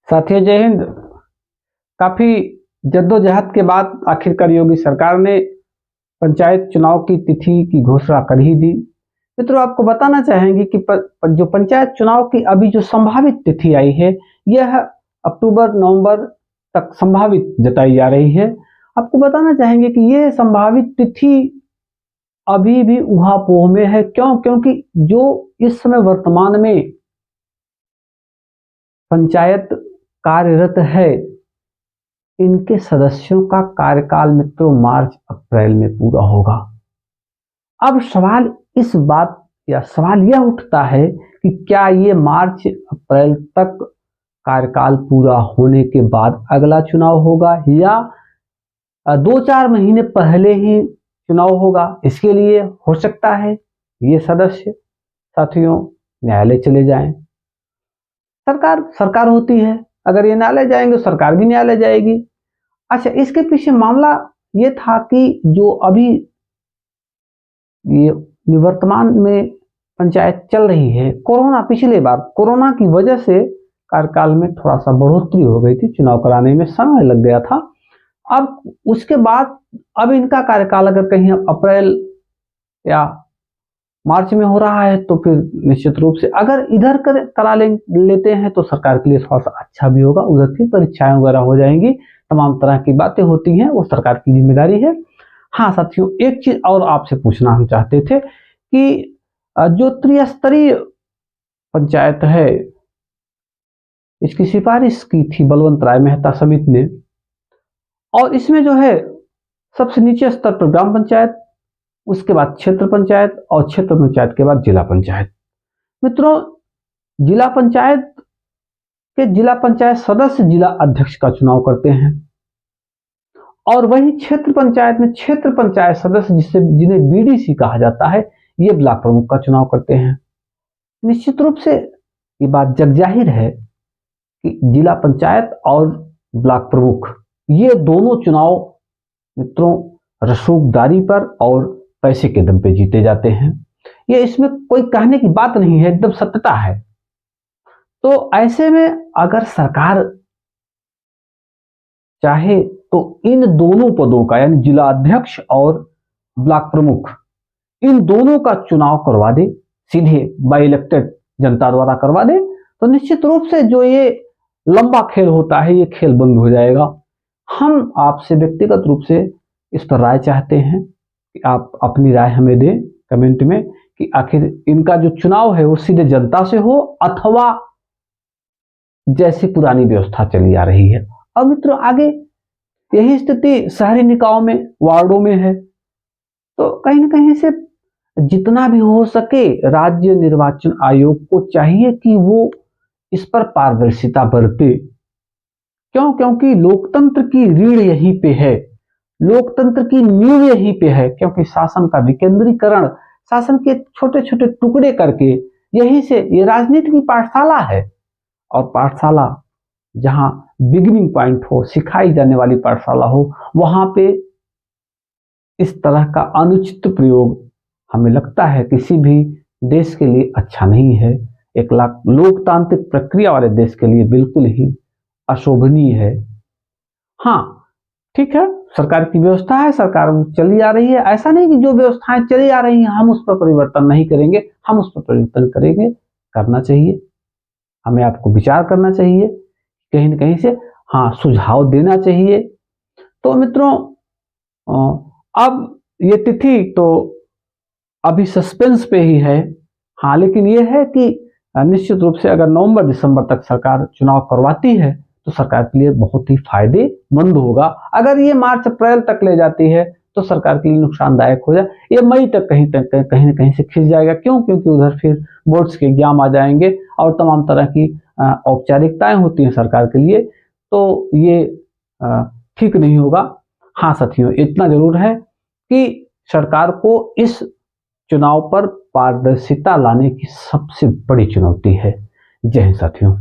साथियों जय हिंद। काफी जद्दोजहद के बाद आखिरकार योगी सरकार ने पंचायत चुनाव की तिथि की घोषणा कर ही दी। मित्रों आपको बताना चाहेंगे कि जो पंचायत चुनाव की अभी जो संभावित तिथि आई है यह अक्टूबर नवंबर तक संभावित जताई जा रही है। आपको बताना चाहेंगे कि यह संभावित तिथि अभी भी ऊहापोह में है। क्योंकि जो इस समय वर्तमान में पंचायत कार्यरत है इनके सदस्यों का कार्यकाल मित्रों मार्च अप्रैल में पूरा होगा। अब सवाल यह उठता है कि क्या ये मार्च अप्रैल तक कार्यकाल पूरा होने के बाद अगला चुनाव होगा या 2-4 महीने पहले ही चुनाव होगा। इसके लिए हो सकता है ये सदस्य साथियों न्यायालय चले जाएं। सरकार होती है, अगर ये न्यायालय जाएंगे तो सरकार भी न्यायालय जाएगी। अच्छा, इसके पीछे मामला ये था कि जो अभी ये वर्तमान में पंचायत चल रही है, पिछले बार कोरोना की वजह से कार्यकाल में थोड़ा सा बढ़ोतरी हो गई थी, चुनाव कराने में समय लग गया था। अब उसके बाद अब इनका कार्यकाल अगर कहीं अप्रैल या मार्च में हो रहा है तो फिर निश्चित रूप से अगर इधर करा लेते हैं तो सरकार के लिए थोड़ा सा अच्छा भी होगा। उधर की परीक्षाएं वगैरह हो जाएंगी, तमाम तरह की बातें होती हैं, वो सरकार की जिम्मेदारी है। हाँ साथियों, एक चीज और आपसे पूछना हम चाहते थे कि जो त्रिस्तरीय पंचायत है इसकी सिफारिश की थी बलवंत राय मेहता समिति ने, और इसमें जो है सबसे नीचे स्तर पर ग्राम पंचायत, उसके बाद क्षेत्र पंचायत और क्षेत्र पंचायत के बाद जिला पंचायत। मित्रों जिला पंचायत सदस्य जिला अध्यक्ष का चुनाव करते हैं और वही क्षेत्र पंचायत में क्षेत्र पंचायत सदस्य जिन्हें बीडीसी कहा जाता है ये ब्लॉक प्रमुख का चुनाव करते हैं। निश्चित रूप से ये बात जगजाहिर है कि जिला पंचायत और ब्लॉक प्रमुख ये दोनों चुनाव मित्रों रसूखदारी पर और पैसे के दम पे जीते जाते हैं। ये इसमें कोई कहने की बात नहीं है, एकदम सत्यता है। तो ऐसे में अगर सरकार चाहे तो इन दोनों पदों का यानी जिला अध्यक्ष और ब्लॉक प्रमुख इन दोनों का चुनाव करवा दे, सीधे बाय इलेक्टेड जनता द्वारा करवा दे, तो निश्चित रूप से जो ये लंबा खेल होता है ये खेल बंद हो जाएगा। हम आपसे व्यक्तिगत रूप से इस पर राय चाहते हैं कि आप अपनी राय हमें दें कमेंट में कि आखिर इनका जो चुनाव है वो सीधे जनता से हो अथवा जैसी पुरानी व्यवस्था चली आ रही है। अब मित्रों आगे यही स्थिति शहरी निकायों में वार्डों में है, तो कहीं ना कहीं से जितना भी हो सके राज्य निर्वाचन आयोग को चाहिए कि वो इस पर पारदर्शिता बरते। क्योंकि लोकतंत्र की रीढ़ यहीं पे है, लोकतंत्र की नींव यहीं पे है। क्योंकि शासन का विकेंद्रीकरण, शासन के छोटे छोटे टुकड़े करके यहीं से ये राजनीति की पाठशाला है, और पाठशाला जहां बिगिनिंग पॉइंट हो, सिखाई जाने वाली पाठशाला हो, वहां पे इस तरह का अनुचित प्रयोग हमें लगता है किसी भी देश के लिए अच्छा नहीं है। एक लोकतांत्रिक प्रक्रिया वाले देश के लिए बिल्कुल ही अशोभनीय है। हाँ ठीक है, सरकार की व्यवस्था है, सरकार चली आ रही है, ऐसा नहीं कि जो व्यवस्थाएं चली आ रही हैं हम उस पर परिवर्तन नहीं करेंगे, हम उस पर परिवर्तन करेंगे, करना चाहिए। हमें आपको विचार करना चाहिए, कहीं ना कहीं से हाँ सुझाव देना चाहिए। तो मित्रों अब ये तिथि तो अभी सस्पेंस पे ही है। हाँ लेकिन ये है कि निश्चित रूप से अगर नवंबर दिसंबर तक सरकार चुनाव करवाती है तो सरकार के लिए बहुत ही फायदेमंद होगा। अगर ये मार्च अप्रैल तक ले जाती है तो सरकार के लिए नुकसानदायक हो जाए, ये मई तक कहीं ना कहीं से खिंच जाएगा। क्योंकि उधर फिर बोर्ड्स के एग्जाम आ जाएंगे और तमाम तरह की औपचारिकताएं होती हैं सरकार के लिए, तो ये ठीक नहीं होगा। हाँ साथियों, इतना जरूर है कि सरकार को इस चुनाव पर पारदर्शिता लाने की सबसे बड़ी चुनौती है। जय हिंद साथियों।